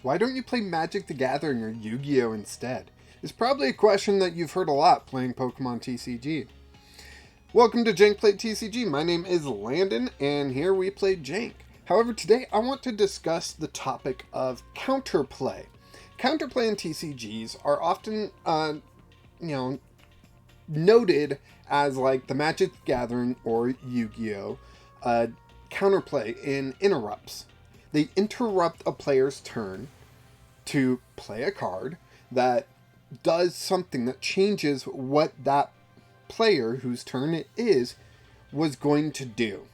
Why don't you play Magic the Gathering or Yu-Gi-Oh instead? It's probably a question that you've heard a lot playing Pokemon TCG. Welcome to Jank Play TCG. My name is Landon, and here we play Jank. However, today I want to discuss the topic of counterplay. Counterplay in TCGs are often, noted as like the Magic the Gathering or Yu-Gi-Oh! Counterplay in interrupts. They interrupt a player's turn to play a card that does something that changes what that player whose turn it is was going to do.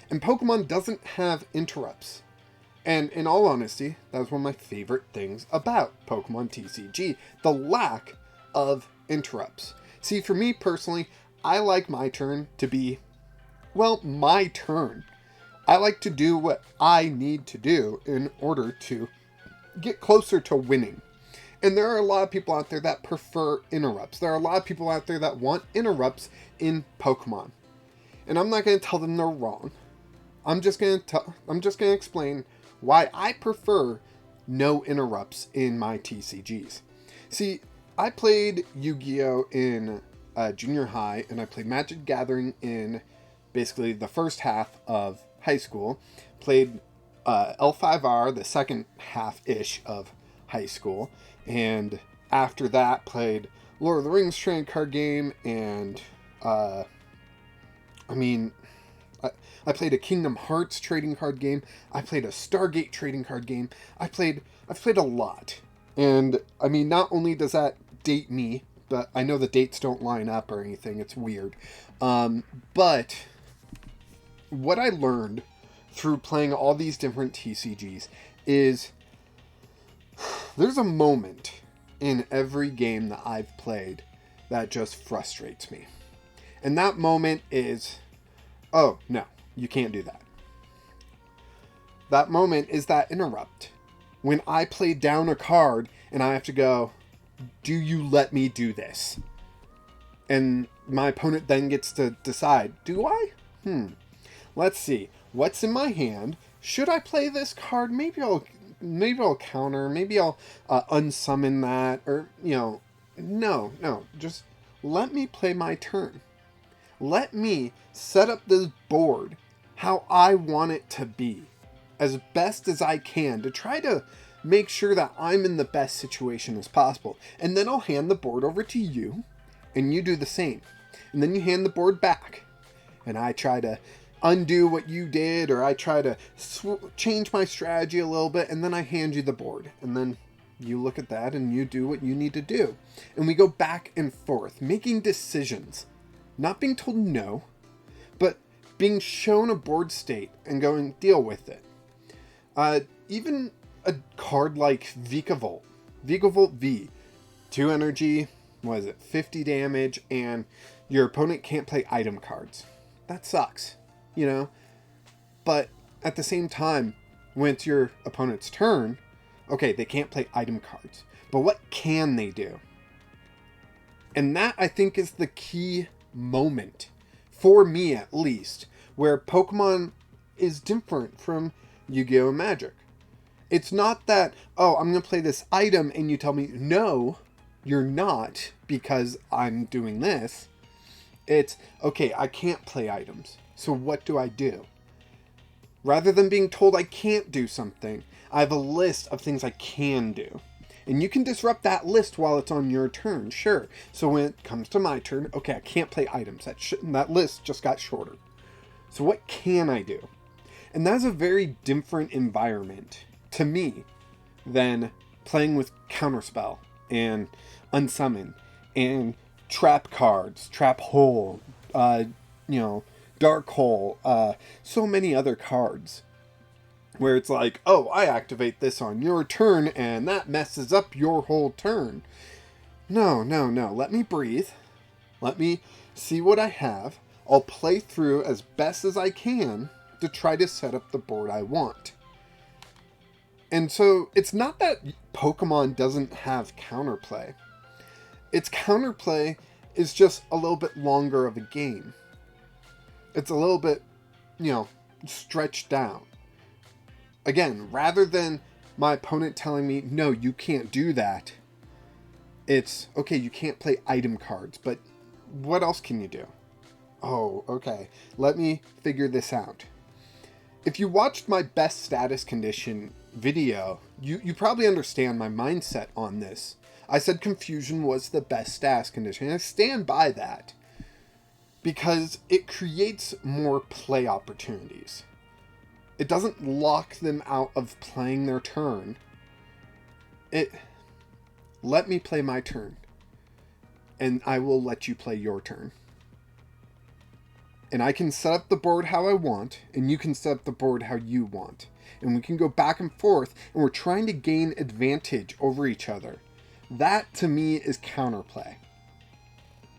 And Pokemon doesn't have interrupts. And in all honesty, that was one of my favorite things about Pokemon TCG, the lack of interrupts. See, for me personally, I like my turn to be, my turn. I like to do what I need to do in order to get closer to winning. And there are a lot of people out there that prefer interrupts. There are a lot of people out there that want interrupts in Pokemon. And I'm not going to tell them they're wrong. I'm just going to explain why I prefer no interrupts in my TCGs. See, I played Yu-Gi-Oh! In junior high, and I played Magic Gathering in basically the first half of high school. Played L5R, the second half-ish of high school. And after that, played Lord of the Rings trading card game, and I played a Kingdom Hearts trading card game. I played a Stargate trading card game. I've played a lot. And I mean, not only does that date me, but I know the dates don't line up or anything. It's weird. But what I learned through playing all these different TCGs is there's a moment in every game that I've played that just frustrates me. And that moment is, oh, no, you can't do that. That moment is that interrupt. When I play down a card and I have to go, do you let me do this? And my opponent then gets to decide, do I? Let's see. What's in my hand? Should I play this card? Maybe I'll counter. Maybe I'll unsummon that. Or, no. Just let me play my turn. Let me set up this board how I want it to be. As best as I can to try to make sure that I'm in the best situation as possible. And then I'll hand the board over to you, and you do the same. And then you hand the board back. And I try to undo what you did, or I try to change my strategy a little bit, and then I hand you the board. And then you look at that, and you do what you need to do. And we go back and forth, making decisions. Not being told no, but being shown a board state and going, deal with it. Even a card like Vikavolt V, 2 energy, 50 damage, and your opponent can't play item cards. That sucks, But at the same time, when it's your opponent's turn, okay, they can't play item cards. But what can they do? And that, I think, is the key moment, for me at least, where Pokemon is different from Yu-Gi-Oh! And Magic. It's not that, oh, I'm going to play this item and you tell me, no, you're not, because I'm doing this. It's, okay, I can't play items, so what do I do? Rather than being told I can't do something, I have a list of things I can do. And you can disrupt that list while it's on your turn, sure. So when it comes to my turn, okay, I can't play items. That list just got shorter. So what can I do? And that's a very different environment to me than playing with Counterspell and Unsummon and Trap cards, Trap Hole, Dark Hole, so many other cards where it's like, oh, I activate this on your turn and that messes up your whole turn. No. Let me breathe. Let me see what I have. I'll play through as best as I can to try to set up the board I want. And so it's not that Pokemon doesn't have counterplay. Its counterplay is just a little bit longer of a game. It's a little bit, stretched down. Again, rather than my opponent telling me, no, you can't do that. It's, okay, you can't play item cards, but what else can you do? Oh, okay. Let me figure this out. If you watched my best status condition video, you probably understand my mindset on this. I said confusion was the best status condition, and I stand by that. Because it creates more play opportunities. It doesn't lock them out of playing their turn. Let me play my turn. And I will let you play your turn. And I can set up the board how I want, and you can set up the board how you want. And we can go back and forth, and we're trying to gain advantage over each other. That, to me, is counterplay.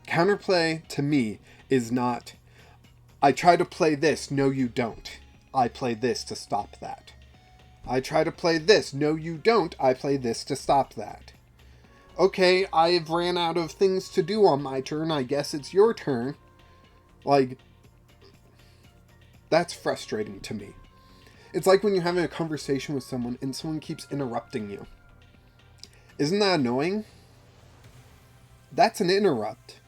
Counterplay, to me, is not, I try to play this, no you don't. I play this to stop that. I try to play this, no you don't. I play this to stop that. Okay, I've ran out of things to do on my turn, I guess it's your turn. Like, that's frustrating to me. It's like when you're having a conversation with someone and someone keeps interrupting you. Isn't that annoying? That's an interrupt.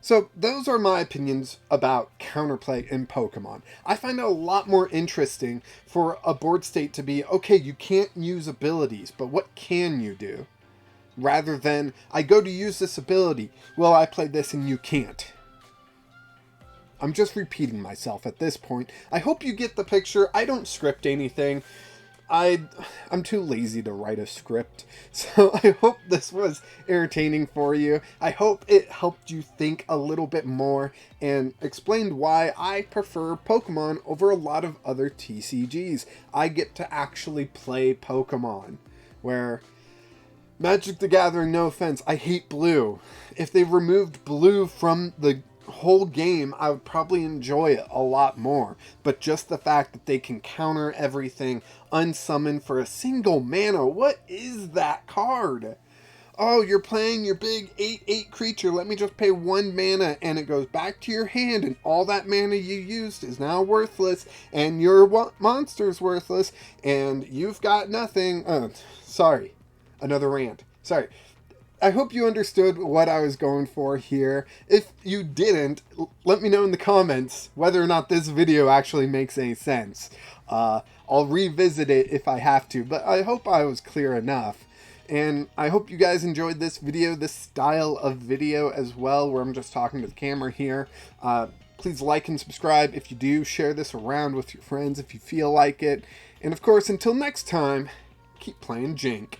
So those are my opinions about counterplay in Pokemon. I find it a lot more interesting for a board state to be, okay, you can't use abilities, but what can you do? Rather than, I go to use this ability, well, I play this and you can't. I'm just repeating myself at this point. I hope you get the picture. I don't script anything. I'm too lazy to write a script, so I hope this was entertaining for you. I hope it helped you think a little bit more and explained why I prefer Pokemon over a lot of other TCGs. I get to actually play Pokemon, where Magic the Gathering, no offense, I hate blue. If they removed blue from the whole game, I would probably enjoy it a lot more. But just the fact that they can counter everything, unsummon for a single mana, what is that card? Oh, you're playing your big 8/8 creature, let me just pay 1 mana, and it goes back to your hand, and all that mana you used is now worthless, and your monster's worthless, and you've got nothing. Sorry, another rant. Sorry. I hope you understood what I was going for here. If you didn't, let me know in the comments whether or not this video actually makes any sense. I'll revisit it if I have to, but I hope I was clear enough. And I hope you guys enjoyed this video, this style of video as well, where I'm just talking to the camera here. Please like and subscribe if you do. Share this around with your friends if you feel like it. And of course, until next time, keep playing Jank.